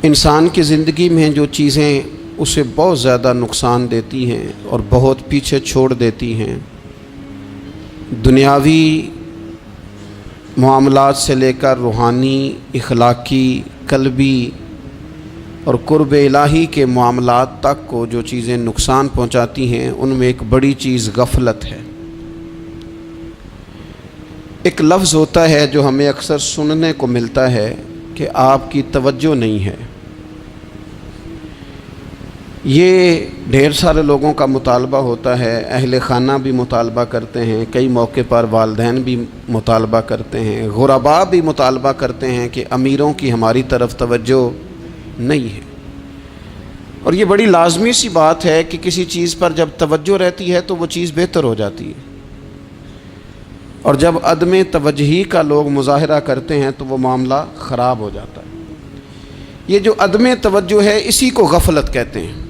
انسان کی زندگی میں جو چیزیں اسے بہت زیادہ نقصان دیتی ہیں اور بہت پیچھے چھوڑ دیتی ہیں، دنیاوی معاملات سے لے کر روحانی، اخلاقی، قلبی اور قرب الہی کے معاملات تک کو جو چیزیں نقصان پہنچاتی ہیں، ان میں ایک بڑی چیز غفلت ہے۔ ایک لفظ ہوتا ہے جو ہمیں اکثر سننے کو ملتا ہے کہ آپ کی توجہ نہیں ہے۔ یہ ڈھیر سارے لوگوں کا مطالبہ ہوتا ہے، اہل خانہ بھی مطالبہ کرتے ہیں، کئی موقع پر والدین بھی مطالبہ کرتے ہیں، غرباء بھی مطالبہ کرتے ہیں کہ امیروں کی ہماری طرف توجہ نہیں ہے۔ اور یہ بڑی لازمی سی بات ہے کہ کسی چیز پر جب توجہ رہتی ہے تو وہ چیز بہتر ہو جاتی ہے، اور جب عدم توجہی کا لوگ مظاہرہ کرتے ہیں تو وہ معاملہ خراب ہو جاتا ہے۔ یہ جو عدم توجہ ہے اسی کو غفلت کہتے ہیں،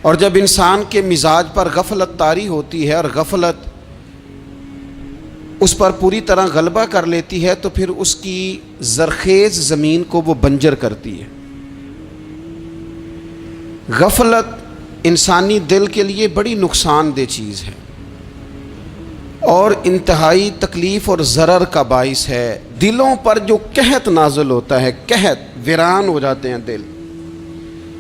اور جب انسان کے مزاج پر غفلت طاری ہوتی ہے اور غفلت اس پر پوری طرح غلبہ کر لیتی ہے تو پھر اس کی زرخیز زمین کو وہ بنجر کرتی ہے۔ غفلت انسانی دل کے لیے بڑی نقصان دہ چیز ہے اور انتہائی تکلیف اور ضرر کا باعث ہے۔ دلوں پر جو قحط نازل ہوتا ہے، قحط، ویران ہو جاتے ہیں دل،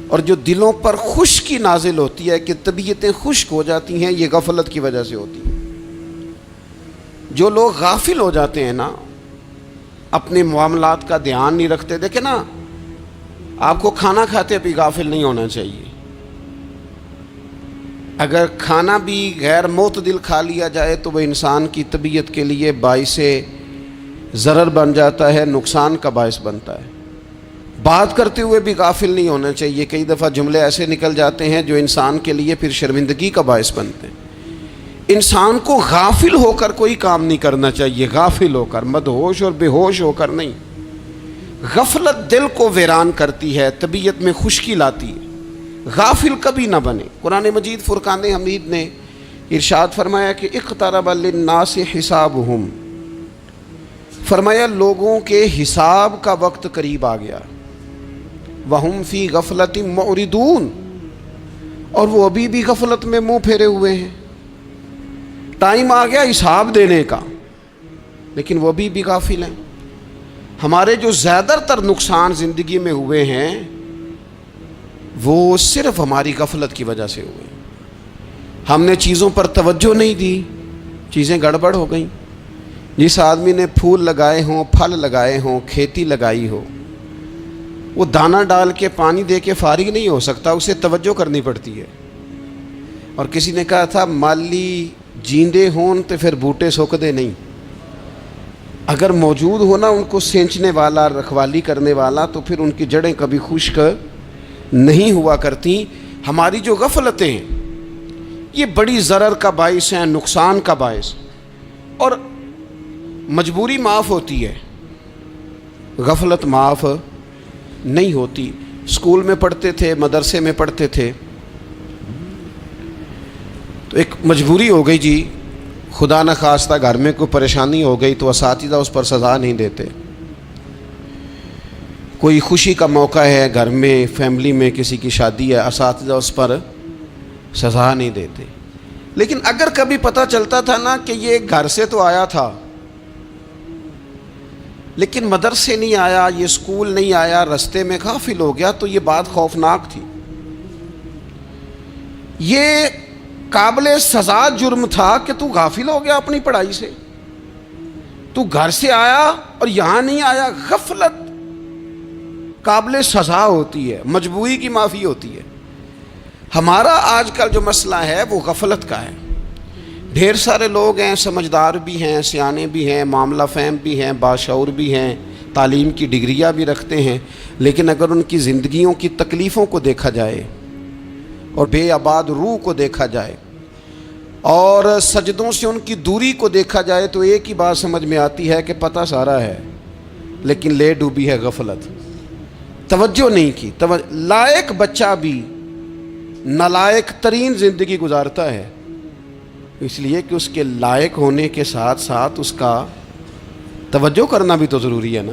اور جو دلوں پر خشکی نازل ہوتی ہے کہ طبیعتیں خشک ہو جاتی ہیں، یہ غفلت کی وجہ سے ہوتی ہے۔ جو لوگ غافل ہو جاتے ہیں نا، اپنے معاملات کا دھیان نہیں رکھتے، دیکھیں نا، آپ کو کھانا کھاتے بھی غافل نہیں ہونا چاہیے۔ اگر کھانا بھی غیر معتدل کھا لیا جائے تو وہ انسان کی طبیعت کے لیے باعث ضرر بن جاتا ہے، نقصان کا باعث بنتا ہے۔ بات کرتے ہوئے بھی غافل نہیں ہونا چاہیے، کئی دفعہ جملے ایسے نکل جاتے ہیں جو انسان کے لیے پھر شرمندگی کا باعث بنتے ہیں۔ انسان کو غافل ہو کر کوئی کام نہیں کرنا چاہیے، غافل ہو کر، مدہوش اور بے ہوش ہو کر نہیں۔ غفلت دل کو ویران کرتی ہے، طبیعت میں خشکی لاتی ہے۔ غافل کبھی نہ بنے۔ قرآن مجید فرقان حمید نے ارشاد فرمایا کہ اقترب للناس حسابہم، فرمایا لوگوں کے حساب کا وقت قریب آ گیا، وہم فی غفلۃ معرضون، اور وہ ابھی بھی غفلت میں منہ پھیرے ہوئے ہیں۔ ٹائم آ گیا حساب دینے کا، لیکن وہ ابھی بھی غافل ہیں۔ ہمارے جو زیادہ تر نقصان زندگی میں ہوئے ہیں وہ صرف ہماری غفلت کی وجہ سے ہوئے۔ ہم نے چیزوں پر توجہ نہیں دی، چیزیں گڑبڑ ہو گئیں۔ جس آدمی نے پھول لگائے ہوں، پھل لگائے ہوں، کھیتی لگائی ہو، وہ دانہ ڈال کے پانی دے کے فارغ نہیں ہو سکتا، اسے توجہ کرنی پڑتی ہے۔ اور کسی نے کہا تھا مالی جیندے ہون تو پھر بوٹے سوکدے نہیں، اگر موجود ہونا ان کو سینچنے والا، رکھوالی کرنے والا، تو پھر ان کی جڑیں کبھی خشک نہیں ہوا کرتی۔ ہماری جو غفلتیں ہیں یہ بڑی ضرر کا باعث ہیں، نقصان کا باعث، اور مجبوری معاف ہوتی ہے، غفلت معاف نہیں ہوتی۔ اسکول میں پڑھتے تھے، مدرسے میں پڑھتے تھے، تو ایک مجبوری ہو گئی جی، خدا نخواستہ گھر میں کوئی پریشانی ہو گئی تو اساتذہ اس پر سزا نہیں دیتے۔ کوئی خوشی کا موقع ہے گھر میں، فیملی میں کسی کی شادی ہے، اساتذہ اس پر سزا نہیں دیتے۔ لیکن اگر کبھی پتہ چلتا تھا نا کہ یہ گھر سے تو آیا تھا لیکن مدرسے نہیں آیا، یہ اسکول نہیں آیا، رستے میں غافل ہو گیا، تو یہ بات خوفناک تھی۔ یہ قابل سزا جرم تھا کہ تو غافل ہو گیا اپنی پڑھائی سے، تو گھر سے آیا اور یہاں نہیں آیا۔ غفلت قابل سزا ہوتی ہے، مجبوری کی معافی ہوتی ہے۔ ہمارا آج کل جو مسئلہ ہے وہ غفلت کا ہے۔ ڈھیر سارے لوگ ہیں، سمجھدار بھی ہیں، سیانے بھی ہیں، معاملہ فہم بھی ہیں، باشعور بھی ہیں، تعلیم کی ڈگریاں بھی رکھتے ہیں، لیکن اگر ان کی زندگیوں کی تکلیفوں کو دیکھا جائے اور بے آباد روح کو دیکھا جائے اور سجدوں سے ان کی دوری کو دیکھا جائے تو ایک ہی بات سمجھ میں آتی ہے کہ پتہ سارا ہے لیکن لے ڈوبی ہے غفلت، توجہ نہیں کی۔ لائق بچہ بھی نالائق ترین زندگی گزارتا ہے، اس لیے کہ اس کے لائق ہونے کے ساتھ ساتھ اس کا توجہ کرنا بھی تو ضروری ہے نا۔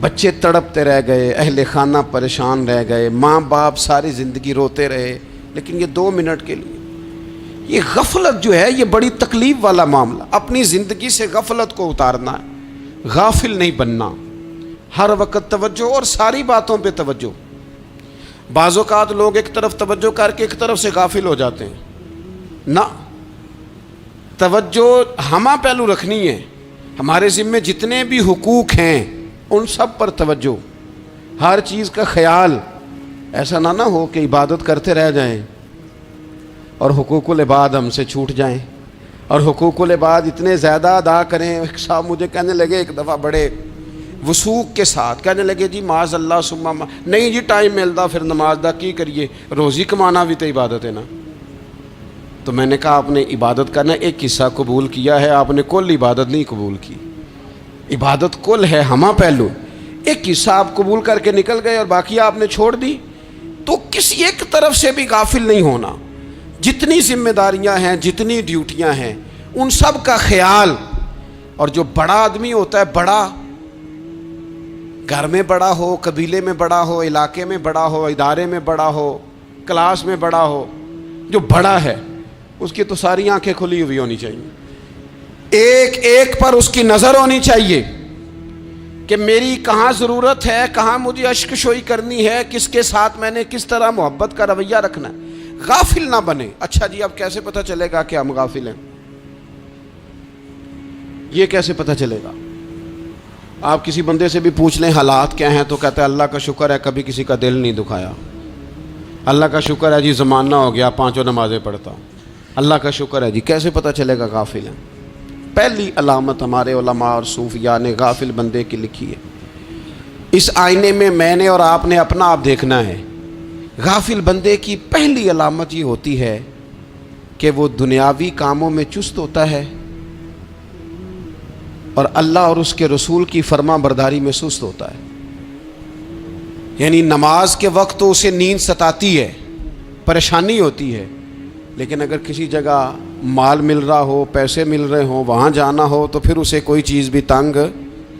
بچے تڑپتے رہ گئے، اہل خانہ پریشان رہ گئے، ماں باپ ساری زندگی روتے رہے، لیکن یہ 2 منٹ کے لیے یہ غفلت جو ہے یہ بڑی تکلیف والا معاملہ۔ اپنی زندگی سے غفلت کو اتارنا ہے، غافل نہیں بننا، ہر وقت توجہ اور ساری باتوں پہ توجہ۔ بعض اوقات لوگ ایک طرف توجہ کر کے ایک طرف سے غافل ہو جاتے ہیں، نہ، توجہ ہمہ پہلو رکھنی ہے۔ ہمارے ذمے جتنے بھی حقوق ہیں ان سب پر توجہ، ہر چیز کا خیال، ایسا نہ ہو کہ عبادت کرتے رہ جائیں اور حقوق العباد ہم سے چھوٹ جائیں، اور حقوق العباد اتنے زیادہ ادا کریں۔ ایک صاحب مجھے کہنے لگے ایک دفعہ بڑے وثوق کے ساتھ، کہنے لگے جی معاذ اللہ ثم نہیں جی ٹائم ملتا پھر نماز دا کی کریے، روزی کمانا بھی تو عبادت ہے نا۔ تو میں نے کہا آپ نے عبادت کرنا ایک حصہ قبول کیا ہے، آپ نے کل عبادت نہیں قبول کی۔ عبادت کل ہے، ہمہ پہلو، ایک حصہ آپ قبول کر کے نکل گئے اور باقی آپ نے چھوڑ دی۔ تو کسی ایک طرف سے بھی غافل نہیں ہونا، جتنی ذمہ داریاں ہیں، جتنی ڈیوٹیاں ہیں، ان سب کا خیال۔ اور جو بڑا آدمی ہوتا ہے، بڑا، گھر میں بڑا ہو، قبیلے میں بڑا ہو، علاقے میں بڑا ہو، ادارے میں بڑا ہو، کلاس میں بڑا ہو، جو بڑا ہے اس کی تو ساری آنکھیں کھلی ہوئی ہونی چاہیے، ایک ایک پر اس کی نظر ہونی چاہیے کہ میری کہاں ضرورت ہے، کہاں مجھے اشک شوئی کرنی ہے، کس کے ساتھ میں نے کس طرح محبت کا رویہ رکھنا ہے، غافل نہ بنے۔ اچھا جی اب کیسے پتہ چلے گا کہ ہم غافل ہیں؟ یہ کیسے پتہ چلے گا؟ آپ کسی بندے سے بھی پوچھ لیں حالات کیا ہیں تو کہتا ہے اللہ کا شکر ہے کبھی کسی کا دل نہیں دکھایا، اللہ کا شکر ہے جی زمانہ ہو گیا 5 نمازیں پڑھتا ہوں، اللہ کا شکر ہے جی۔ کیسے پتہ چلے گا غافل ہیں؟ پہلی علامت ہمارے علماء اور صوفیاء نے غافل بندے کی لکھی ہے۔ اس آئینے میں نے اور آپ نے اپنا آپ دیکھنا ہے۔ غافل بندے کی پہلی علامت یہ ہوتی ہے کہ وہ دنیاوی کاموں میں چست ہوتا ہے اور اللہ اور اس کے رسول کی فرما برداری میں سست ہوتا ہے۔ یعنی نماز کے وقت تو اسے نیند ستاتی ہے، پریشانی ہوتی ہے، لیکن اگر کسی جگہ مال مل رہا ہو، پیسے مل رہے ہوں، وہاں جانا ہو تو پھر اسے کوئی چیز بھی تنگ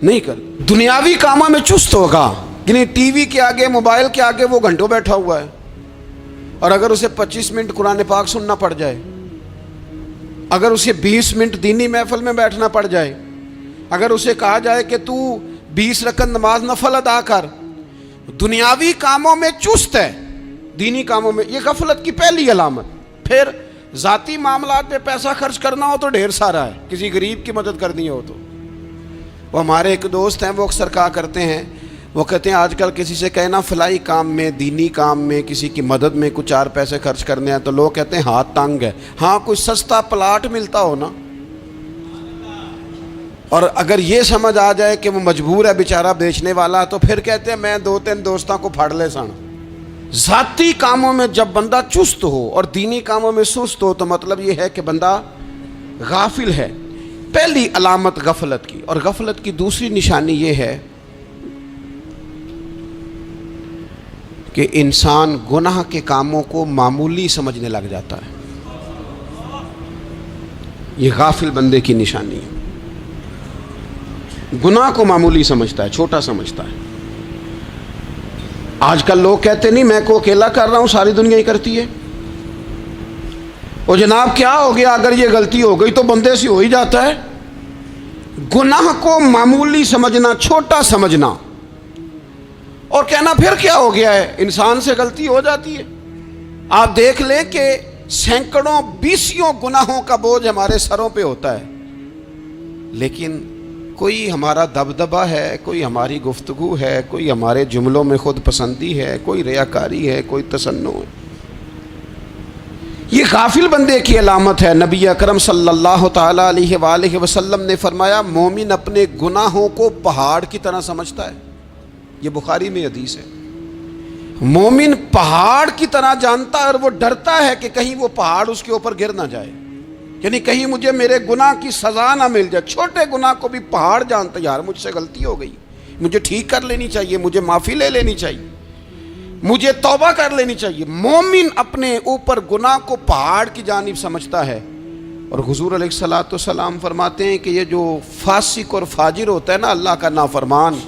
نہیں کر۔ دنیاوی کاموں میں چست ہوگا، یعنی ٹی وی کے آگے، موبائل کے آگے وہ گھنٹوں بیٹھا ہوا ہے، اور اگر اسے 25 منٹ قرآن پاک سننا پڑ جائے، اگر اسے 20 منٹ دینی محفل میں بیٹھنا پڑ جائے، اگر اسے کہا جائے کہ تو 20 رکعت نماز نفل ادا کر، دنیاوی کاموں میں چست ہے، دینی کاموں میں، یہ غفلت کی پہلی علامت۔ پھر ذاتی معاملات میں پیسہ خرچ کرنا ہو تو ڈھیر سارا ہے، کسی غریب کی مدد کرنی ہو تو۔ وہ ہمارے ایک دوست ہیں، وہ اکثر کہا کرتے ہیں، وہ کہتے ہیں آج کل کسی سے کہنا فلائی کام میں، دینی کام میں، کسی کی مدد میں کچھ 4 پیسے خرچ کرنے ہیں تو لوگ کہتے ہیں ہاتھ تنگ ہے۔ ہاں کوئی سستا پلاٹ ملتا ہو نا، اور اگر یہ سمجھ آ جائے کہ وہ مجبور ہے بیچارہ بیچنے والا، تو پھر کہتے ہیں میں 2-3 دوستوں کو پھاڑ لے سن۔ ذاتی کاموں میں جب بندہ چست ہو اور دینی کاموں میں سست ہو تو مطلب یہ ہے کہ بندہ غافل ہے۔ پہلی علامت غفلت کی۔ اور غفلت کی دوسری نشانی یہ ہے کہ انسان گناہ کے کاموں کو معمولی سمجھنے لگ جاتا ہے، یہ غافل بندے کی نشانی ہے۔ گناہ کو معمولی سمجھتا ہے، چھوٹا سمجھتا ہے۔ آج کل لوگ کہتے نہیں میں کو اکیلا کر رہا ہوں، ساری دنیا ہی کرتی ہے۔ اور جناب کیا ہو گیا اگر یہ غلطی ہو گئی تو بندے سے ہو ہی جاتا ہے۔ گناہ کو معمولی سمجھنا، چھوٹا سمجھنا، اور کہنا پھر کیا ہو گیا ہے، انسان سے غلطی ہو جاتی ہے۔ آپ دیکھ لیں کہ سینکڑوں بیسیوں گناہوں کا بوجھ ہمارے سروں پہ ہوتا ہے، لیکن کوئی ہمارا دبدبہ ہے، کوئی ہماری گفتگو ہے، کوئی ہمارے جملوں میں خود پسندی ہے، کوئی ریاکاری ہے، کوئی تصنع ہے۔ یہ غافل بندے کی علامت ہے۔ نبی اکرم صلی اللہ تعالی علیہ وآلہ وسلم نے فرمایا مومن اپنے گناہوں کو پہاڑ کی طرح سمجھتا ہے، یہ بخاری میں حدیث ہے۔ مومن پہاڑ کی طرح جانتا ہے اور وہ ڈرتا ہے کہ کہیں وہ پہاڑ اس کے اوپر گر نہ جائے، یعنی کہیں مجھے میرے گناہ کی سزا نہ مل جائے۔ چھوٹے گناہ کو بھی پہاڑ جانتا ہے، یار مجھ سے غلطی ہو گئی، مجھے ٹھیک کر لینی چاہیے، مجھے معافی لے لینی چاہیے، مجھے توبہ کر لینی چاہیے۔ مومن اپنے اوپر گناہ کو پہاڑ کی جانب سمجھتا ہے۔ اور حضور علیہ الصلوۃ والسلام فرماتے ہیں کہ یہ جو فاسق اور فاجر ہوتا ہے نا، اللہ کا نافرمان،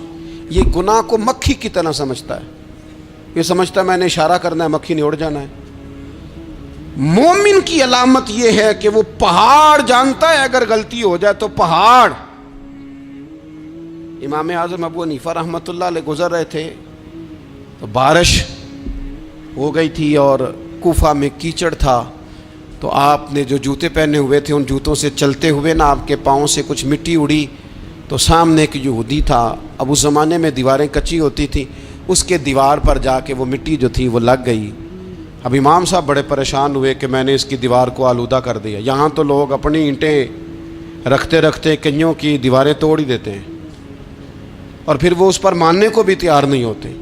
یہ گناہ کو مکھی کی طرح سمجھتا ہے. یہ سمجھتا ہے میں نے اشارہ کرنا ہے مکھی نے اڑ جانا ہے. مومن کی علامت یہ ہے کہ وہ پہاڑ جانتا ہے اگر غلطی ہو جائے تو پہاڑ. امام اعظم ابو حنیفہ رحمۃ اللہ علیہ گزر رہے تھے تو بارش ہو گئی تھی اور کوفہ میں کیچڑ تھا, تو آپ نے جو جوتے پہنے ہوئے تھے ان جوتوں سے چلتے ہوئے نا آپ کے پاؤں سے کچھ مٹی اڑی, تو سامنے ایک یہودی تھا, اب اس زمانے میں دیواریں کچی ہوتی تھیں, اس کے دیوار پر جا کے وہ مٹی جو تھی وہ لگ گئی. اب امام صاحب بڑے پریشان ہوئے کہ میں نے اس کی دیوار کو آلودہ کر دیا. یہاں تو لوگ اپنی اینٹیں رکھتے رکھتے کئیوں کی دیواریں توڑ ہی دیتے ہیں, اور پھر وہ اس پر ماننے کو بھی تیار نہیں ہوتے,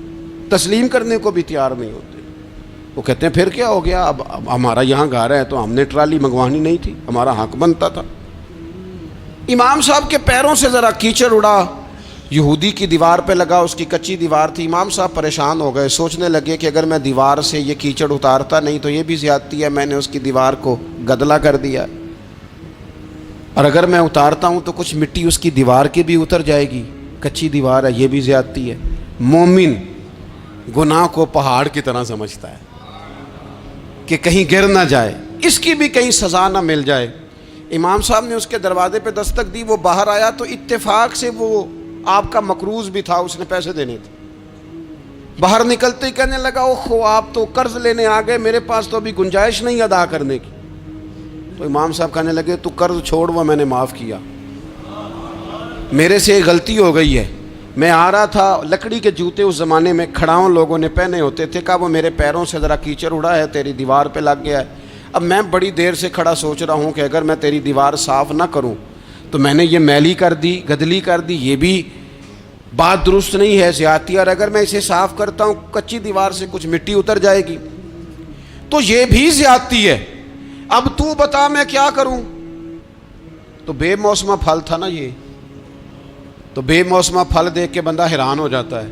تسلیم کرنے کو بھی تیار نہیں ہوتے. وہ کہتے ہیں پھر کیا ہو گیا, اب ہمارا یہاں گھر ہے تو ہم نے ٹرالی منگوانی نہیں تھی, ہمارا حق بنتا تھا. امام صاحب کے پیروں سے ذرا کیچڑ اڑا, یہودی کی دیوار پہ لگا, اس کی کچی دیوار تھی. امام صاحب پریشان ہو گئے, سوچنے لگے کہ اگر میں دیوار سے یہ کیچڑ اتارتا نہیں تو یہ بھی زیادتی ہے, میں نے اس کی دیوار کو گدلا کر دیا, اور اگر میں اتارتا ہوں تو کچھ مٹی اس کی دیوار کی بھی اتر جائے گی, کچی دیوار ہے, یہ بھی زیادتی ہے. مومن گناہ کو پہاڑ کی طرح سمجھتا ہے کہ کہیں گر نہ جائے, اس کی بھی کہیں سزا نہ مل جائے. امام صاحب نے اس کے دروازے پہ دستک دی, وہ باہر آیا تو اتفاق سے وہ آپ کا مقروض بھی تھا, اس نے پیسے دینے تھے. باہر نکلتے ہی کہنے لگا اوہ آپ تو قرض لینے آ گئے, میرے پاس تو ابھی گنجائش نہیں ادا کرنے کی. تو امام صاحب کہنے لگے تو قرض چھوڑ, وہ میں نے معاف کیا, میرے سے غلطی ہو گئی ہے. میں آ رہا تھا, لکڑی کے جوتے اس زمانے میں کھڑاؤں لوگوں نے پہنے ہوتے تھے, کہا وہ میرے پیروں سے ذرا کیچڑ اڑا ہے, تیری دیوار پہ لگ گیا ہے. اب میں بڑی دیر سے کھڑا سوچ رہا ہوں کہ اگر میں تیری دیوار صاف نہ کروں تو میں نے یہ میلی کر دی, گدلی کر دی, یہ بھی بات درست نہیں ہے, زیادتی. اور اگر میں اسے صاف کرتا ہوں کچی دیوار سے کچھ مٹی اتر جائے گی تو یہ بھی زیادتی ہے. اب تو بتا میں کیا کروں. تو بے موسمہ پھل تھا نا یہ, تو بے موسمہ پھل دیکھ کے بندہ حیران ہو جاتا ہے.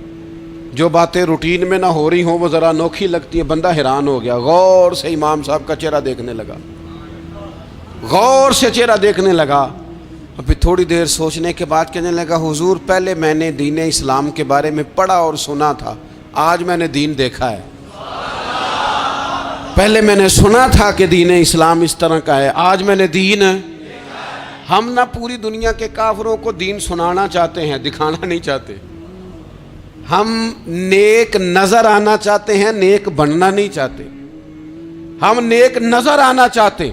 جو باتیں روٹین میں نہ ہو رہی ہوں وہ ذرا انوکھی لگتی ہے, بندہ حیران ہو گیا. غور سے امام صاحب کا چہرہ دیکھنے لگا, غور سے چہرہ دیکھنے لگا. اور پھر تھوڑی دیر سوچنے کے بعد کہنے لگا حضور پہلے میں نے دین اسلام کے بارے میں پڑھا اور سنا تھا, آج میں نے دین دیکھا ہے. پہلے میں نے سنا تھا کہ دین اسلام اس طرح کا ہے, آج میں نے دین. ہم نہ پوری دنیا کے کافروں کو دین سنانا چاہتے ہیں, دکھانا نہیں چاہتے. ہم نیک نظر آنا چاہتے ہیں, نیک بننا نہیں چاہتے. ہم نیک نظر آنا چاہتے.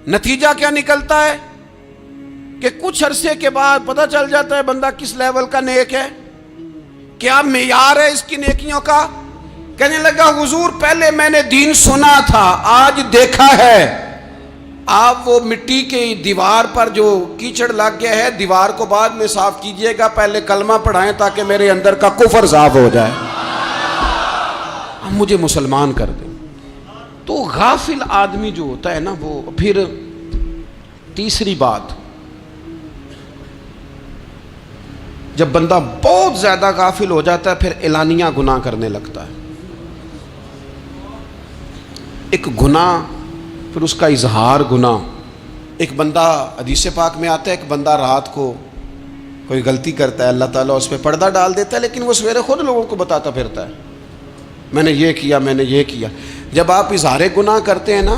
نتیجہ کیا نکلتا ہے کہ کچھ عرصے کے بعد پتہ چل جاتا ہے بندہ کس لیول کا نیک ہے, کیا معیار ہے اس کی نیکیوں کا. کہنے لگا حضور پہلے میں نے دین سنا تھا, آج دیکھا ہے. آپ وہ مٹی کی دیوار پر جو کیچڑ لگ گیا ہے, دیوار کو بعد میں صاف کیجئے گا, پہلے کلمہ پڑھائیں تاکہ میرے اندر کا کفر صاف ہو جائے, مجھے مسلمان کر دیں. تو غافل آدمی جو ہوتا ہے نا وہ پھر تیسری بات, جب بندہ بہت زیادہ غافل ہو جاتا ہے پھر اعلانیہ گناہ کرنے لگتا ہے. ایک گناہ پھر اس کا اظہار گناہ. ایک بندہ حدیث پاک میں آتا ہے, ایک بندہ رات کو کوئی غلطی کرتا ہے, اللہ تعالیٰ اس پہ پردہ ڈال دیتا ہے, لیکن وہ سویرے خود لوگوں کو بتاتا پھرتا ہے میں نے یہ کیا, میں نے یہ کیا. جب آپ اظہار گناہ کرتے ہیں نا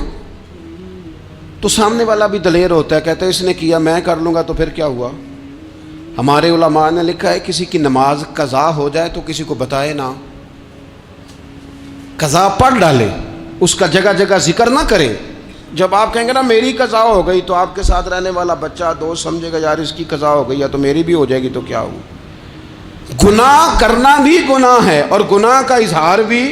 تو سامنے والا بھی دلیر ہوتا ہے, کہتا ہے اس نے کیا میں کر لوں گا تو پھر کیا ہوا. ہمارے علماء نے لکھا ہے کسی کی نماز قضا ہو جائے تو کسی کو بتائے نہ, قضا پڑھ ڈالے, اس کا جگہ جگہ ذکر نہ کرے. جب آپ کہیں گے نا میری قضا ہو گئی تو آپ کے ساتھ رہنے والا بچہ دوست سمجھے گا یار اس کی قضا ہو گئی یا تو میری بھی ہو جائے گی تو کیا ہو. گناہ کرنا بھی گناہ ہے اور گناہ کا اظہار بھی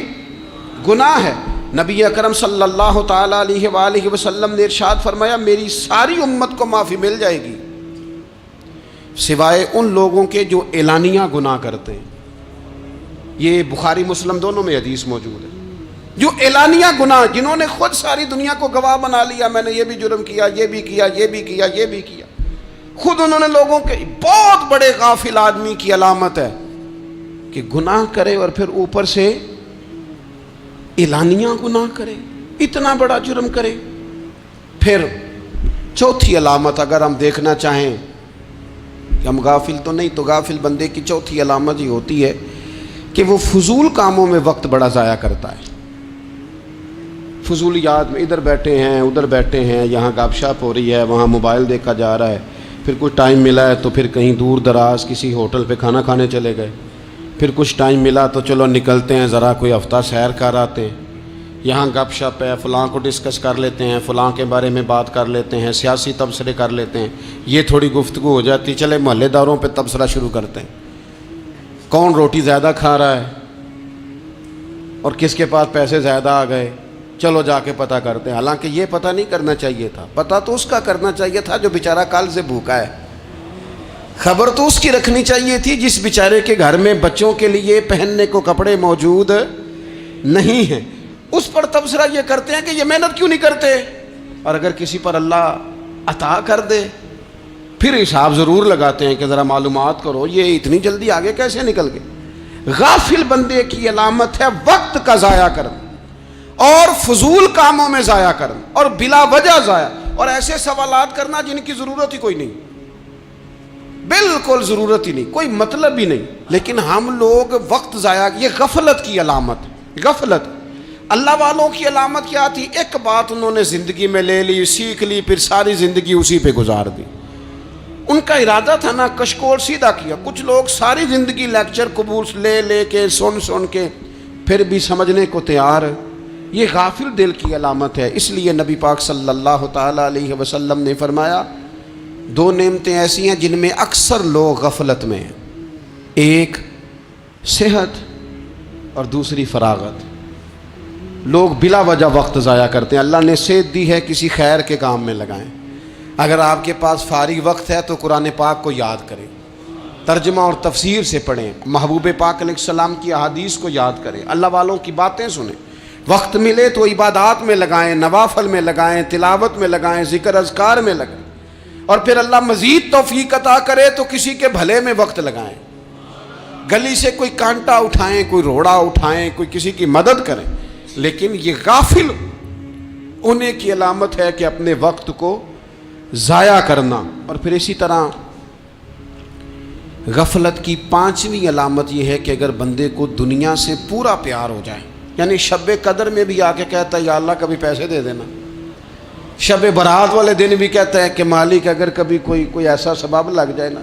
گناہ ہے. نبی اکرم صلی اللہ تعالیٰ علیہ وآلہ وسلم نے ارشاد فرمایا میری ساری امت کو معافی مل جائے گی سوائے ان لوگوں کے جو اعلانیہ گناہ کرتے ہیں. یہ بخاری مسلم دونوں میں حدیث موجود ہے. جو اعلانیہ گناہ, جنہوں نے خود ساری دنیا کو گواہ بنا لیا, میں نے یہ بھی جرم کیا, یہ بھی کیا, یہ بھی کیا, یہ بھی کیا, خود انہوں نے لوگوں کے. بہت بڑے غافل آدمی کی علامت ہے کہ گناہ کرے اور پھر اوپر سے اعلانیہ گناہ کرے, اتنا بڑا جرم کرے. پھر چوتھی علامت اگر ہم دیکھنا چاہیں کہ ہم غافل تو نہیں. تو غافل بندے کی چوتھی علامت یہ ہوتی ہے کہ وہ فضول کاموں میں وقت بڑا ضائع کرتا ہے. فضولیات میں ادھر بیٹھے ہیں ادھر بیٹھے ہیں, یہاں گپ شپ ہو رہی ہے, وہاں موبائل دیکھا جا رہا ہے, پھر کچھ ٹائم ملا ہے تو پھر کہیں دور دراز کسی ہوٹل پہ کھانا کھانے چلے گئے, پھر کچھ ٹائم ملا تو چلو نکلتے ہیں ذرا کوئی ہفتہ سیر کر آتے ہیں, یہاں گپ شپ ہے, فلاں کو ڈسکس کر لیتے ہیں, فلاں کے بارے میں بات کر لیتے ہیں, سیاسی تبصرے کر لیتے ہیں, یہ تھوڑی گفتگو ہو جاتی, چلے محلے داروں پہ تبصرہ شروع کرتے ہیں, کون روٹی زیادہ کھا رہا ہے اور کس کے پاس پیسے زیادہ آ گئے, چلو جا کے پتہ کرتے ہیں. حالانکہ یہ پتہ نہیں کرنا چاہیے تھا, پتہ تو اس کا کرنا چاہیے تھا جو بیچارہ کل سے بھوکا ہے. خبر تو اس کی رکھنی چاہیے تھی جس بیچارے کے گھر میں بچوں کے لیے پہننے کو کپڑے موجود نہیں ہیں. اس پر تبصرہ یہ کرتے ہیں کہ یہ محنت کیوں نہیں کرتے, اور اگر کسی پر اللہ عطا کر دے پھر حساب ضرور لگاتے ہیں کہ ذرا معلومات کرو یہ اتنی جلدی آگے کیسے نکل گئے. غافل بندے کی علامت ہے وقت کا ضائع کرنا اور فضول کاموں میں ضائع کرنا اور بلا وجہ ضائع, اور ایسے سوالات کرنا جن کی ضرورت ہی کوئی نہیں, بالکل ضرورت ہی نہیں, کوئی مطلب ہی نہیں. لیکن ہم لوگ وقت ضائع, یہ غفلت کی علامت. غفلت اللہ والوں کی علامت کیا تھی؟ ایک بات انہوں نے زندگی میں لے لی, سیکھ لی, پھر ساری زندگی اسی پہ گزار دی. ان کا ارادہ تھا نا کشکول سیدھا کیا. کچھ لوگ ساری زندگی لیکچر قبول لے کے سن کے پھر بھی سمجھنے کو تیار. یہ غافل دل کی علامت ہے. اس لیے نبی پاک صلی اللہ تعالی علیہ وسلم نے فرمایا دو نعمتیں ایسی ہیں جن میں اکثر لوگ غفلت میں ہیں, ایک صحت اور دوسری فراغت. لوگ بلا وجہ وقت ضائع کرتے ہیں. اللہ نے صحت دی ہے, کسی خیر کے کام میں لگائیں. اگر آپ کے پاس فارغ وقت ہے تو قرآن پاک کو یاد کریں, ترجمہ اور تفسیر سے پڑھیں, محبوب پاک علیہ السلام کی احادیث کو یاد کریں, اللہ والوں کی باتیں سنیں. وقت ملے تو عبادات میں لگائیں, نوافل میں لگائیں, تلاوت میں لگائیں, ذکر اذکار میں لگائیں, اور پھر اللہ مزید توفیق عطا کرے تو کسی کے بھلے میں وقت لگائیں. گلی سے کوئی کانٹا اٹھائیں, کوئی روڑا اٹھائیں, کوئی کسی کی مدد کریں. لیکن یہ غافل ہونے کی علامت ہے کہ اپنے وقت کو ضائع کرنا. اور پھر اسی طرح غفلت کی پانچویں علامت یہ ہے کہ اگر بندے کو دنیا سے پورا پیار ہو جائے, یعنی شب قدر میں بھی آ کے کہتا ہے یا اللہ کبھی پیسے دے دینا, شب برات والے دن بھی کہتا ہے کہ مالک اگر کبھی کوئی ایسا سبب لگ جائے نا,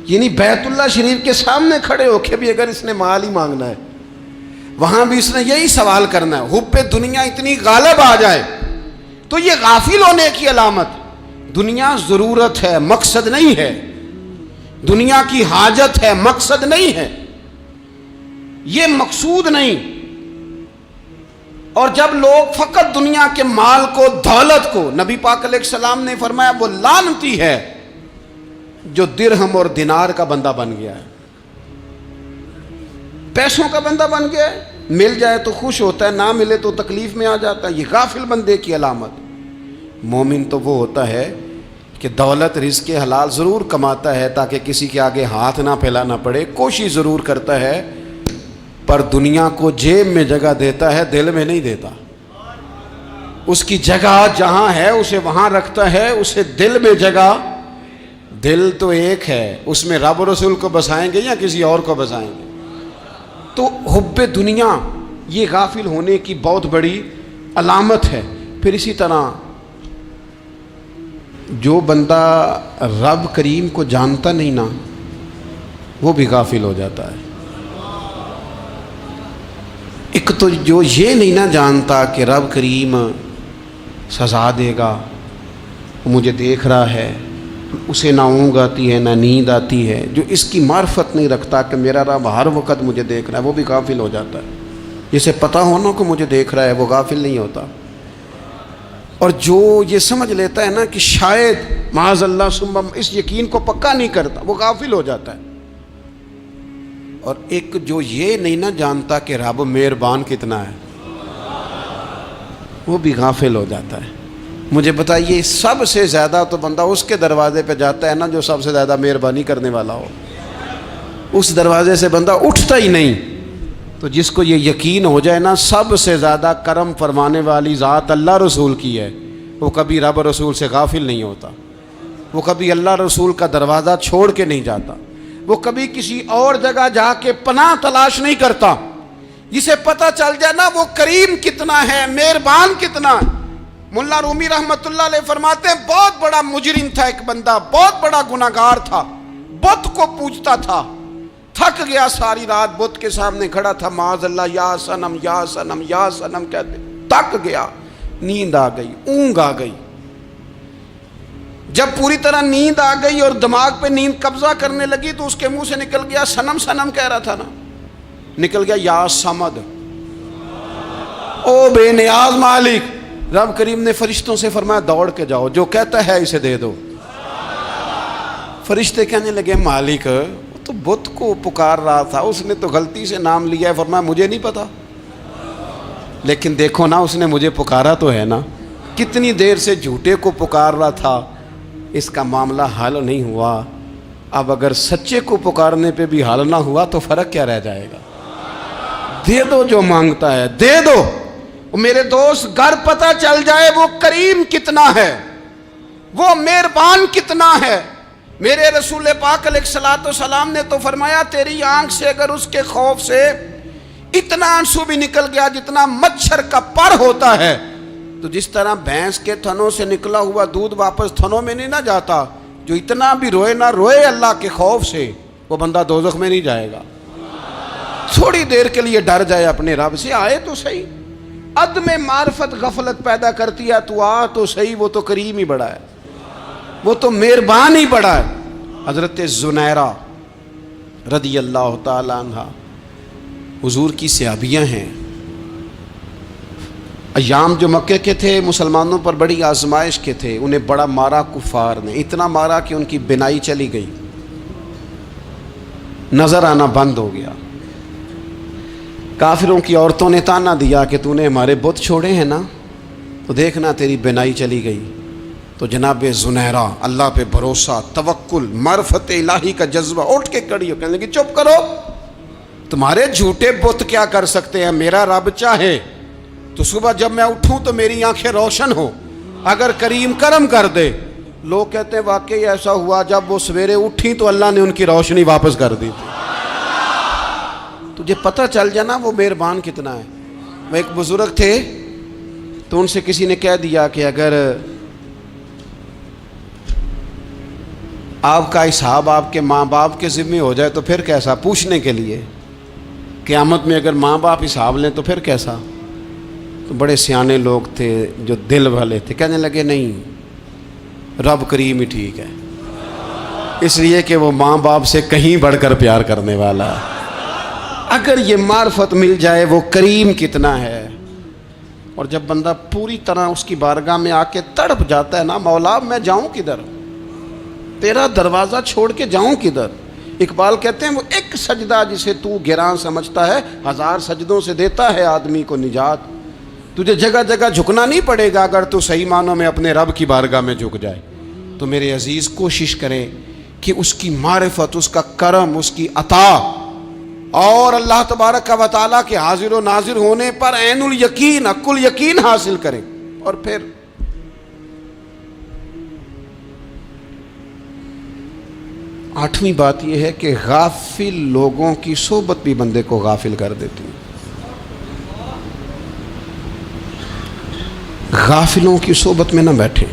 یعنی بیت اللہ شریف کے سامنے کھڑے ہو کے بھی اگر اس نے مال ہی مانگنا ہے وہاں بھی اس نے یہی سوال کرنا ہے, حب دنیا اتنی غالب آ جائے. تو یہ غافل ہونے کی علامت. دنیا ضرورت ہے, مقصد نہیں ہے. دنیا کی حاجت ہے, مقصد نہیں ہے. یہ مقصود نہیں. اور جب لوگ فقط دنیا کے مال کو, دولت کو, نبی پاک علیہ السلام نے فرمایا وہ لعنتی ہے جو درہم اور دینار کا بندہ بن گیا ہے, پیسوں کا بندہ بن گیا ہے. مل جائے تو خوش ہوتا ہے, نہ ملے تو تکلیف میں آ جاتا ہے. یہ غافل بندے کی علامت. مومن تو وہ ہوتا ہے کہ دولت رزق حلال ضرور کماتا ہے تاکہ کسی کے آگے ہاتھ نہ پھیلانا پڑے, کوشش ضرور کرتا ہے, پر دنیا کو جیب میں جگہ دیتا ہے, دل میں نہیں دیتا. اس کی جگہ جہاں ہے اسے وہاں رکھتا ہے, اسے دل میں جگہ. دل تو ایک ہے, اس میں رب و رسول کو بسائیں گے یا کسی اور کو بسائیں گے. تو حب دنیا یہ غافل ہونے کی بہت بڑی علامت ہے. پھر اسی طرح جو بندہ رب کریم کو جانتا نہیں نا وہ بھی غافل ہو جاتا ہے. ایک تو جو یہ نہیں نہ جانتا کہ رب کریم سزا دے گا, مجھے دیکھ رہا ہے, اسے نہ اونگ آتی ہے نہ نیند آتی ہے, جو اس کی معرفت نہیں رکھتا کہ میرا رب ہر وقت مجھے دیکھ رہا ہے, وہ بھی غافل ہو جاتا ہے. جسے پتہ ہونا کہ مجھے دیکھ رہا ہے وہ غافل نہیں ہوتا. اور جو یہ سمجھ لیتا ہے نا کہ شاید معاذ اللہ ثم اس یقین کو پکا نہیں کرتا, وہ غافل ہو جاتا ہے. اور ایک جو یہ نہیں نہ جانتا کہ رب مہربان کتنا ہے وہ بھی غافل ہو جاتا ہے. مجھے بتائیے سب سے زیادہ تو بندہ اس کے دروازے پہ جاتا ہے نا جو سب سے زیادہ مہربانی کرنے والا ہو, اس دروازے سے بندہ اٹھتا ہی نہیں. تو جس کو یہ یقین ہو جائے نا سب سے زیادہ کرم فرمانے والی ذات اللہ رسول کی ہے, وہ کبھی رب رسول سے غافل نہیں ہوتا. وہ کبھی اللہ رسول کا دروازہ چھوڑ کے نہیں جاتا، وہ کبھی کسی اور جگہ جا کے پناہ تلاش نہیں کرتا۔ جسے پتہ چل جائے نا وہ کریم کتنا ہے، مہربان کتنا ہے۔ ملا رومی رحمت اللہ علیہ فرماتے ہیں بہت بڑا مجرم تھا ایک بندہ، بہت بڑا گناہگار تھا، بت کو پوجتا تھا، تھک گیا ساری رات بت کے سامنے کھڑا تھا، معاذ اللہ یا صنم یا صنم یا صنم کہتے، تھک گیا، نیند آ گئی، اونگ آ گئی۔ جب پوری طرح نیند آ گئی اور دماغ پہ نیند قبضہ کرنے لگی تو اس کے منہ سے نکل گیا، صنم صنم کہہ رہا تھا نا، نکل گیا یا صمد، او بے نیاز مالک۔ رب کریم نے فرشتوں سے فرمایا دوڑ کے جاؤ، جو کہتا ہے اسے دے دو۔ فرشتے کہنے لگے مالک وہ تو بت کو پکار رہا تھا، اس نے تو غلطی سے نام لیا ہے۔ فرمایا مجھے نہیں پتا، لیکن دیکھو نا اس نے مجھے پکارا تو ہے نا، کتنی دیر سے جھوٹے کو پکار رہا تھا، اس کا معاملہ حل نہیں ہوا، اب اگر سچے کو پکارنے پہ بھی حل نہ ہوا تو فرق کیا رہ جائے گا؟ دے دو جو مانگتا ہے، دے دو۔ میرے دوست گھر پتہ چل جائے وہ کریم کتنا ہے، وہ مہربان کتنا ہے۔ میرے رسول پاک علیہ الصلوۃ والسلام نے تو فرمایا تیری آنکھ سے اگر اس کے خوف سے اتنا آنسو بھی نکل گیا جتنا مچھر کا پر ہوتا ہے، تو جس طرح بھینس کے تھنوں سے نکلا ہوا دودھ واپس تھنوں میں نہیں نہ جاتا، جو اتنا بھی روئے نہ روئے اللہ کے خوف سے، وہ بندہ دوزخ میں نہیں جائے گا۔ تھوڑی دیر کے لیے ڈر جائے اپنے رب سے، آئے تو صحیح۔ عدم معرفت غفلت پیدا کرتی ہے، تو آ تو صحیح، وہ تو کریم ہی بڑا ہے، وہ تو مہربان ہی بڑا ہے۔ حضرت زنیرہ رضی اللہ تعالی عنہ حضور کی صحابیاں ہیں۔ ایام جو مکے کے تھے مسلمانوں پر بڑی آزمائش کے تھے، انہیں بڑا مارا کفار نے، اتنا مارا کہ ان کی بینائی چلی گئی، نظر آنا بند ہو گیا۔ کافروں کی عورتوں نے تانا دیا کہ تو نے ہمارے بت چھوڑے ہیں نا، تو دیکھنا تیری بینائی چلی گئی۔ تو جناب زنیرہ اللہ پہ بھروسہ، توکل، معرفت الہی کا جذبہ، اٹھ کے کھڑی ہو کہنے لگی چپ کرو، تمہارے جھوٹے بت کیا کر سکتے ہیں، میرا رب چاہے تو صبح جب میں اٹھوں تو میری آنکھیں روشن ہو، اگر کریم کرم کر دے۔ لوگ کہتے ہیں واقعی ایسا ہوا، جب وہ سویرے اٹھیں تو اللہ نے ان کی روشنی واپس کر دی تھی۔ تجھے پتہ چل جانا وہ مہربان کتنا ہے۔ وہ ایک بزرگ تھے تو ان سے کسی نے کہہ دیا کہ اگر آپ کا حساب آپ کے ماں باپ کے ذمہ ہو جائے تو پھر کیسا، پوچھنے کے لیے قیامت میں اگر ماں باپ حساب لیں تو پھر کیسا۔ تو بڑے سیانے لوگ تھے جو دل والے تھے، کہنے لگے نہیں، رب کریم ہی ٹھیک ہے، اس لیے کہ وہ ماں باپ سے کہیں بڑھ کر پیار کرنے والا ہے۔ اگر یہ معرفت مل جائے وہ کریم کتنا ہے۔ اور جب بندہ پوری طرح اس کی بارگاہ میں آ کے تڑپ جاتا ہے نا، مولا میں جاؤں کدھر، تیرا دروازہ چھوڑ کے جاؤں کدھر۔ اقبال کہتے ہیں وہ ایک سجدہ جسے تو گراں سمجھتا ہے، 1000 سجدوں سے دیتا ہے آدمی کو نجات۔ تجھے جگہ جگہ جھکنا نہیں پڑے گا اگر تو صحیح معنوں میں اپنے رب کی بارگاہ میں جھک جائے۔ تو میرے عزیز کوشش کریں کہ اس کی معرفت، اس کا کرم، اس کی عطا اور اللہ تبارک و تعالیٰ کے حاضر و ناظر ہونے پر عین الیقین، حق الیقین حاصل کریں۔ اور پھر آٹھویں بات یہ ہے کہ غافل لوگوں کی صحبت بھی بندے کو غافل کر دیتی ہے۔ غافلوں کی صحبت میں نہ بیٹھیں،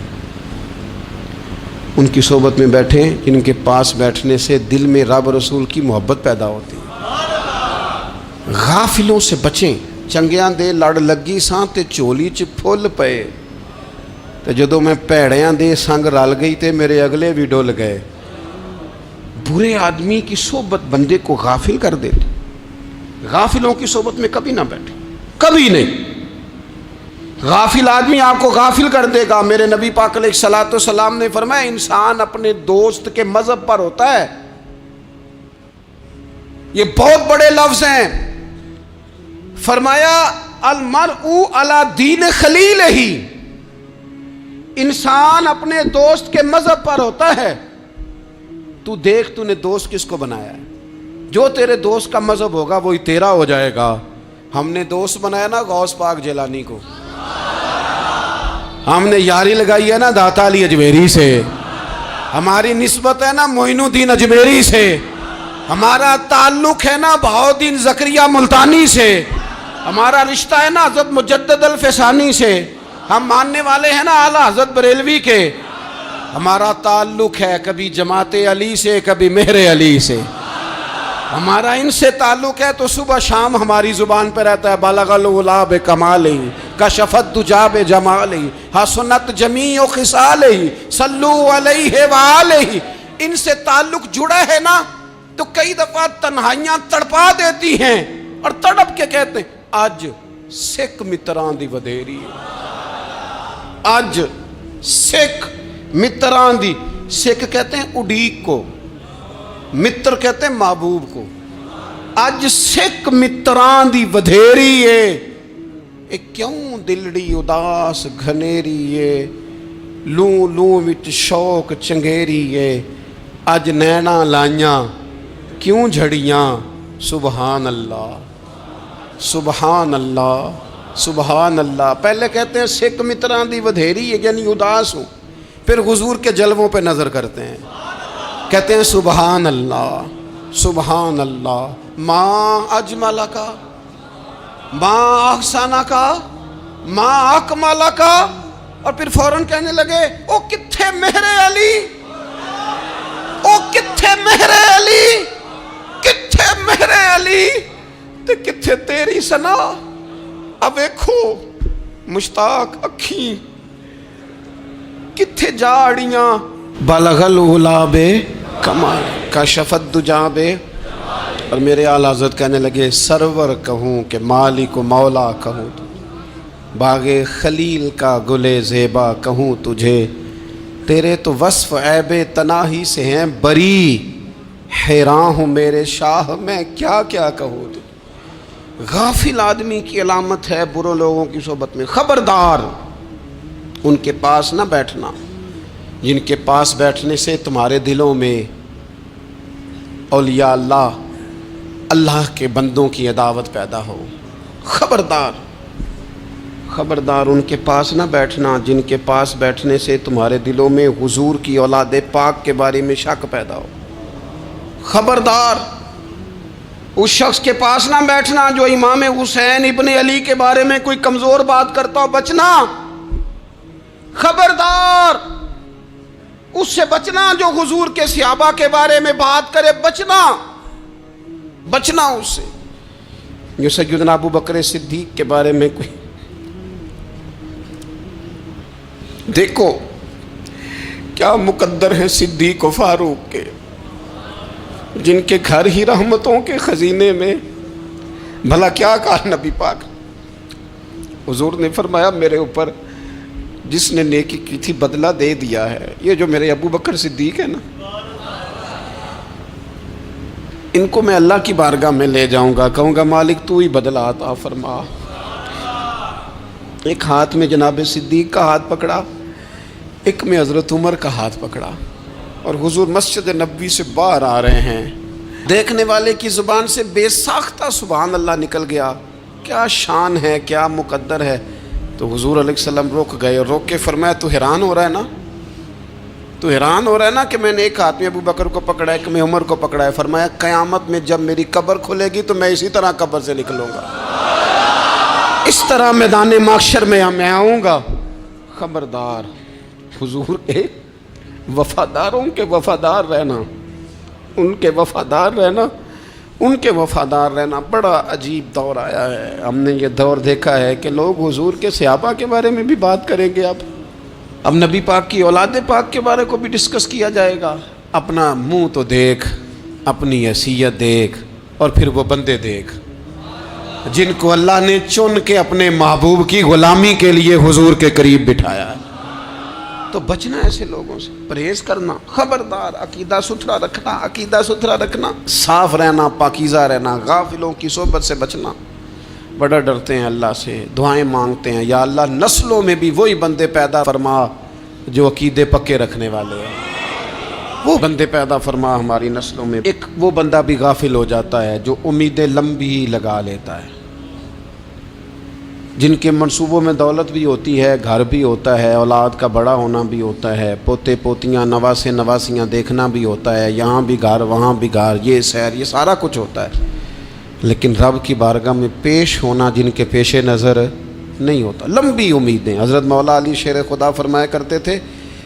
ان کی صحبت میں بیٹھیں جن کے پاس بیٹھنے سے دل میں رب رسول کی محبت پیدا ہوتی ہے۔ غافلوں سے بچیں۔ چنگیاں دے لڑ لگی ساں تے چولی چ پھل پئے، تے جدوں میں پیڑیاں دے سنگ رل گئی تے میرے اگلے بھی ڈول گئے۔ برے آدمی کی صحبت بندے کو غافل کر دیتی۔ غافلوں کی صحبت میں کبھی نہ بیٹھیں، کبھی نہیں۔ غافل آدمی آپ کو غافل کر دے گا۔ میرے نبی پاک علیہ الصلوۃ والسلام نے فرمایا انسان اپنے دوست کے مذہب پر ہوتا ہے۔ یہ بہت بڑے لفظ ہیں۔ فرمایا المرء علی دین خلیلہ، انسان اپنے دوست کے مذہب پر ہوتا ہے۔ تو دیکھ تو نے دوست کس کو بنایا ہے، جو تیرے دوست کا مذہب ہوگا وہی تیرا ہو جائے گا۔ ہم نے دوست بنایا نا غوث پاک جیلانی کو، ہم نے یاری لگائی ہے نا داتا علی اجمیری سے، ہماری نسبت ہے نا معین الدین اجمیری سے، ہمارا تعلق ہے نا بہاؤالدین زکریہ ملتانی سے، ہمارا رشتہ ہے نا حضرت مجدد الفسانی سے، ہم ماننے والے ہیں نا اعلیٰ حضرت بریلوی کے، ہمارا تعلق ہے کبھی جماعت علی سے کبھی مہر علی سے، ہمارا ان سے تعلق ہے تو صبح شام ہماری زبان پہ رہتا ہے بالغ العلا بکمالہ کشف الدجی بجمالہ حسنت جمیع خصالہ صلو علیہ وآلہ۔ ان سے تعلق جڑا ہے نا تو کئی دفعہ تنہائیاں تڑپا دیتی ہیں اور تڑپ کے کہتے ہیں آج سکھ متران دی ودھیری ہے، آج سکھ متران دی، سکھ کہتے ہیں اڈیق کو، متر کہتے ہیں محبوب کو، اج سکھ متران دی ودھیری ہے، اے کیوں دلڑی اداس گھنیری ہے، لوں لوں وچ شوق چنگیری ہے، اج نینا لائیاں کیوں جھڑیاں، سبحان اللہ سبحان اللہ سبحان اللہ۔ پہلے کہتے ہیں سکھ متران دی ودھیری ہے یعنی اداس ہوں، پھر حضور کے جلووں پہ نظر کرتے ہیں، کہتے ہیں سبحان اللہ سبحان اللہ، ماں اجمل کا ماں احسن کا ماں اکمل کا، اور پھر فوراً کہنے لگے او کتھے مہر علی، او کتھے مہر علی، کتھے مہر علی تے کتھے تیری سنا، اب ویکھو مشتاق اکھیں کتھے جاڑیاں، بلغ العلا بے کمال کشف الدجی بے، اور میرے اعلیٰ حضرت کہنے لگے سرور کہوں کہ مالک و مولا کہوں، باغ خلیل کا گلے زیبا کہوں تجھے، تیرے تو وصف عیب تناہی سے ہیں بری، حیران ہوں میرے شاہ میں کیا کیا کہوں تجھے۔ غافل آدمی کی علامت ہے برے لوگوں کی صحبت میں، خبردار ان کے پاس نہ بیٹھنا جن کے پاس بیٹھنے سے تمہارے دلوں میں اولیاء اللہ اللہ کے بندوں کی عداوت پیدا ہو، خبردار خبردار ان کے پاس نہ بیٹھنا جن کے پاس بیٹھنے سے تمہارے دلوں میں حضور کی اولاد پاک کے بارے میں شک پیدا ہو، خبردار اس شخص کے پاس نہ بیٹھنا جو امام حسین ابن علی کے بارے میں کوئی کمزور بات کرتا ہو، بچنا، خبردار اس سے بچنا جو حضور کے صحابہ کے بارے میں بات کرے، بچنا بچنا اس سے، جو سیدنا ابو بکر صدیق کے بارے میں کوئی، دیکھو کیا مقدر ہیں صدیق و فاروق کے، جن کے گھر ہی رحمتوں کے خزینے میں، بھلا کیا کہا نبی پاک، حضور نے فرمایا میرے اوپر جس نے نیکی کی تھی بدلہ دے دیا ہے، یہ جو میرے ابو بکر صدیق ہے نا، ان کو میں اللہ کی بارگاہ میں لے جاؤں گا، کہوں گا مالک تو ہی بدلہ عطا فرما۔ ایک ہاتھ میں جناب صدیق کا ہاتھ پکڑا، ایک میں حضرت عمر کا ہاتھ پکڑا، اور حضور مسجد نبوی سے باہر آ رہے ہیں، دیکھنے والے کی زبان سے بے ساختہ سبحان اللہ نکل گیا، کیا شان ہے کیا مقدر ہے۔ تو حضور علیہ السلام رک گئے اور روک کے فرمایا تو حیران ہو رہا ہے نا، تو حیران ہو رہا ہے نا کہ میں نے ایک ہاتھ میں ابو بکر کو پکڑا ہے، ایک میں عمر کو پکڑا ہے، فرمایا قیامت میں جب میری قبر کھلے گی تو میں اسی طرح قبر سے نکلوں گا، اس طرح میدان محشر میں میں آؤں گا۔ خبردار حضور ایک وفاداروں کے وفادار رہنا، ان کے وفادار رہنا، ان کے وفادار رہنا بڑا عجیب دور آیا ہے۔ ہم نے یہ دور دیکھا ہے کہ لوگ حضور کے صحابہ کے بارے میں بھی بات کریں گے، اب نبی پاک کی اولاد پاک کے بارے کو بھی ڈسکس کیا جائے گا۔ اپنا منہ تو دیکھ، اپنی حیثیت دیکھ، اور پھر وہ بندے دیکھ جن کو اللہ نے چن کے اپنے محبوب کی غلامی کے لیے حضور کے قریب بٹھایا ہے۔ تو بچنا ایسے لوگوں سے، پرہیز کرنا، خبردار عقیدہ ستھرا رکھنا، عقیدہ ستھرا رکھنا، صاف رہنا، پاکیزہ رہنا، غافلوں کی صحبت سے بچنا۔ بڑا ڈرتے ہیں اللہ سے، دعائیں مانگتے ہیں یا اللہ نسلوں میں بھی وہی بندے پیدا فرما جو عقیدے پکے رکھنے والے ہیں، وہ بندے پیدا فرما ہماری نسلوں میں۔ ایک وہ بندہ بھی غافل ہو جاتا ہے جو امیدیں لمبی لگا لیتا ہے، جن کے منصوبوں میں دولت بھی ہوتی ہے، گھر بھی ہوتا ہے، اولاد کا بڑا ہونا بھی ہوتا ہے، پوتے پوتیاں نواسے نواسیاں دیکھنا بھی ہوتا ہے، یہاں بھی گھر وہاں بھی گھر، یہ سیر، یہ سارا کچھ ہوتا ہے، لیکن رب کی بارگاہ میں پیش ہونا جن کے پیش نظر نہیں ہوتا۔ لمبی امیدیں۔ حضرت مولا علی شیر خدا فرمایا کرتے تھے،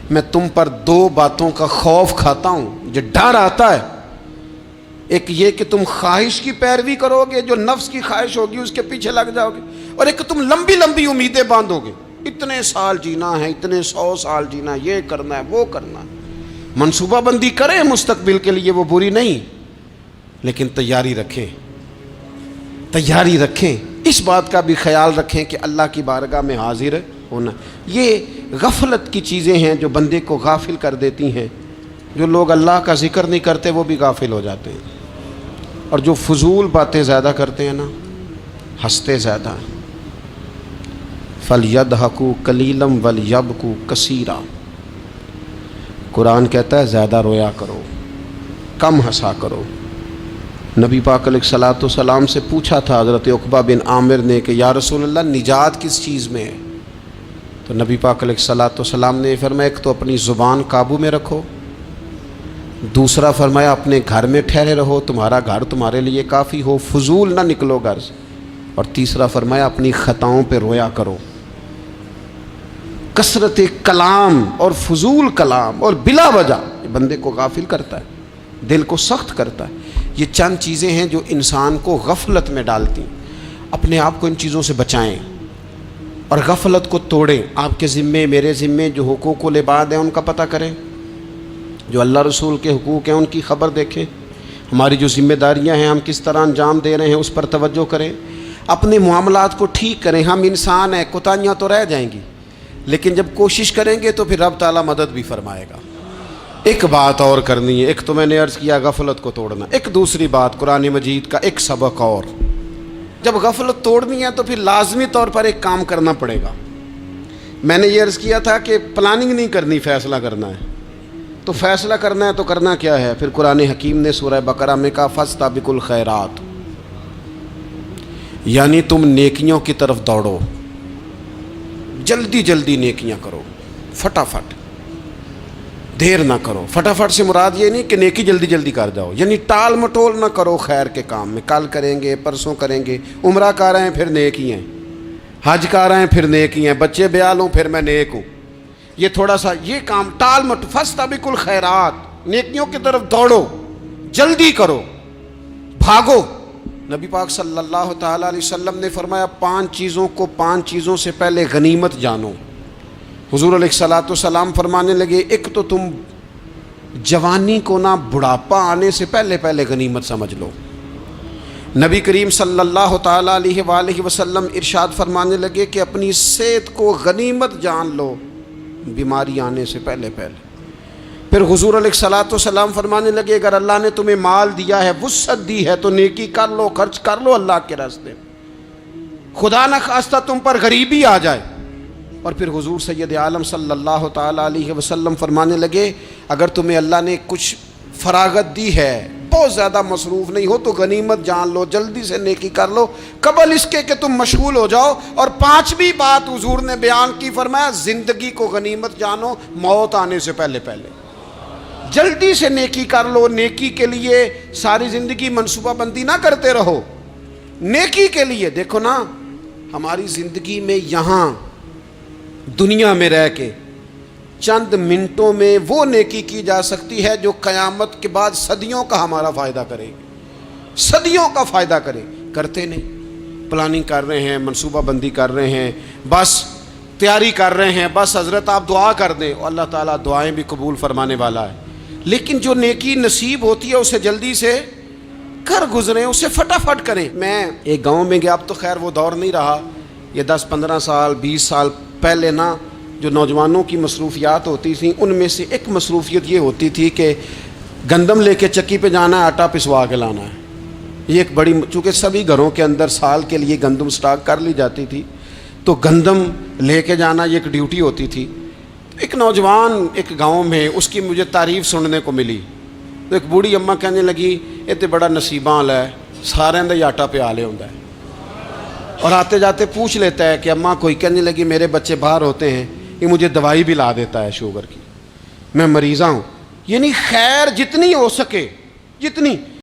میں تم پر دو باتوں کا خوف کھاتا ہوں، جو ڈر آتا ہے، ایک یہ کہ تم خواہش کی پیروی کرو گے، جو نفس کی خواہش ہوگی اس کے پیچھے لگ جاؤ گے، اور ایک کہ تم لمبی لمبی امیدیں باندھو گے، اتنے سال جینا ہے، اتنے 100 سال جینا ہے، یہ کرنا ہے وہ کرنا ہے۔ منصوبہ بندی کریں مستقبل کے لیے، وہ بری نہیں، لیکن تیاری رکھیں، تیاری رکھیں، اس بات کا بھی خیال رکھیں کہ اللہ کی بارگاہ میں حاضر ہونا۔ یہ غفلت کی چیزیں ہیں جو بندے کو غافل کر دیتی ہیں۔ جو لوگ اللہ کا ذکر نہیں کرتے وہ بھی غافل ہو جاتے ہیں، اور جو فضول باتیں زیادہ کرتے ہیں نا، ہنستے زیادہ ہیں۔ فَلْيَضْحَكُوا قَلِيلًا وَلْيَبْكُوا كَثِيرًا، قرآن کہتا ہے زیادہ رویا کرو، کم ہنسا کرو۔ نبی پاک علیہ الصلوۃ والسلام سے پوچھا تھا حضرت عقبہ بن عامر نے کہ یا رسول اللہ نجات کس چیز میں ہے؟ تو نبی پاک علیہ الصلوۃ والسلام نے فرمایا ایک تو اپنی زبان قابو میں رکھو، دوسرا فرمایا اپنے گھر میں ٹھہرے رہو، تمہارا گھر تمہارے لیے کافی ہو، فضول نہ نکلو گھر سے، اور تیسرا فرمایا اپنی خطاؤں پہ رویا کرو۔ کثرت کلام اور فضول کلام اور بلا وجہ بندے کو غافل کرتا ہے، دل کو سخت کرتا ہے۔ یہ چند چیزیں ہیں جو انسان کو غفلت میں ڈالتی ہیں۔ اپنے آپ کو ان چیزوں سے بچائیں اور غفلت کو توڑیں۔ آپ کے ذمے، میرے ذمے جو حقوق العباد ہیں ان کا پتہ کریں، جو اللہ رسول کے حقوق ہیں ان کی خبر دیکھیں، ہماری جو ذمہ داریاں ہیں ہم کس طرح انجام دے رہے ہیں اس پر توجہ کریں، اپنے معاملات کو ٹھیک کریں۔ ہم انسان ہیں، کوتاہیاں تو رہ جائیں گی، لیکن جب کوشش کریں گے تو پھر رب تعالیٰ مدد بھی فرمائے گا۔ ایک بات اور کرنی ہے، ایک تو میں نے عرض کیا غفلت کو توڑنا، ایک دوسری بات قرآن مجید کا ایک سبق اور، جب غفلت توڑنی ہے تو پھر لازمی طور پر ایک کام کرنا پڑے گا۔ میں نے یہ عرض کیا تھا کہ پلاننگ نہیں کرنی، فیصلہ کرنا ہے۔ تو فیصلہ کرنا ہے تو کرنا کیا ہے؟ پھر قرآن حکیم نے سورہ بقرہ میں کہا فاستبقوا الخیرات، یعنی تم نیکیوں کی طرف دوڑو، جلدی جلدی نیکیاں کرو، فٹافٹ، دیر نہ کرو۔ فٹافٹ سے مراد یہ نہیں کہ نیکی جلدی جلدی کر جاؤ، یعنی ٹال مٹول نہ کرو خیر کے کام میں، کل کریں گے، پرسوں کریں گے، عمرہ کر رہے ہیں پھر نیکی ہیں، حج کر رہے ہیں پھر نیکی ہیں، بچے بیال ہوں پھر میں نیک ہوں، یہ تھوڑا سا یہ کام ٹال مٹ۔ فاستبقوا الخیرات، نیکیوں کی طرف دوڑو، جلدی کرو، بھاگو۔ نبی پاک صلی اللہ تعالیٰ علیہ وسلم نے فرمایا 5 چیزوں سے پہلے غنیمت جانو۔ حضور علیہ الصلوۃ والسلام فرمانے لگے ایک تو تم جوانی کو نہ بڑھاپا آنے سے پہلے پہلے غنیمت سمجھ لو۔ نبی کریم صلی اللہ تعالیٰ علیہ وآلہ وسلم ارشاد فرمانے لگے کہ اپنی صحت کو غنیمت جان لو، بیماری آنے سے پہلے پہلے۔ پھر حضور علیہ الصلوۃ والسلام فرمانے لگے اگر اللہ نے تمہیں مال دیا ہے، وسعت دی ہے، تو نیکی کر لو، خرچ کر لو اللہ کے راستے میں، خدا نہ خواستہ تم پر غریبی آ جائے۔ اور پھر حضور سید عالم صلی اللہ تعالیٰ علیہ وسلم فرمانے لگے اگر تمہیں اللہ نے کچھ فراغت دی ہے، بہت زیادہ مصروف نہیں ہو، تو غنیمت جان لو، جلدی سے نیکی کر لو قبل اس کے کہ تم مشغول ہو جاؤ۔ اور 5ویں بات حضور نے بیان کی، فرمایا زندگی کو غنیمت جانو، موت آنے سے پہلے پہلے جلدی سے نیکی کر لو۔ نیکی کے لیے ساری زندگی منصوبہ بندی نہ کرتے رہو، نیکی کے لیے دیکھو نا، ہماری زندگی میں یہاں دنیا میں رہ کے چند منٹوں میں وہ نیکی کی جا سکتی ہے جو قیامت کے بعد صدیوں کا ہمارا فائدہ کرے، صدیوں کا فائدہ کرے۔ کرتے نہیں، پلاننگ کر رہے ہیں، منصوبہ بندی کر رہے ہیں، بس تیاری کر رہے ہیں، بس حضرت آپ دعا کر دیں، اور اللہ تعالیٰ دعائیں بھی قبول فرمانے والا ہے، لیکن جو نیکی نصیب ہوتی ہے اسے جلدی سے کر گزریں، اسے فٹافٹ کریں۔ میں ایک گاؤں میں گیا، اب تو خیر وہ دور نہیں رہا، یہ 10-15 سال 20 سال پہلے نا جو نوجوانوں کی مصروفیات ہوتی تھیں ان میں سے ایک مصروفیت یہ ہوتی تھی کہ گندم لے کے چکی پہ جانا ہے، آٹا پسوا کے لانا ہے۔ یہ ایک بڑی، چونکہ سبھی گھروں کے اندر سال کے لیے گندم سٹاک کر لی جاتی تھی، تو گندم لے کے جانا یہ ایک ڈیوٹی ہوتی تھی۔ ایک نوجوان ایک گاؤں میں، اس کی مجھے تعریف سننے کو ملی، تو ایک بوڑھی اماں کہنے لگی یہ تو بڑا نصیباں والا ہے، سارے دا آٹا پیا لے ہوندا ہے۔ اور آتے جاتے پوچھ لیتا ہے کہ اماں کوئی کہنے لگی میرے بچے باہر ہوتے ہیں، یہ مجھے دوائی بھی لا دیتا ہے شوگر کی، میں مریضہ ہوں. یعنی خیر جتنی ہو سکے، جتنی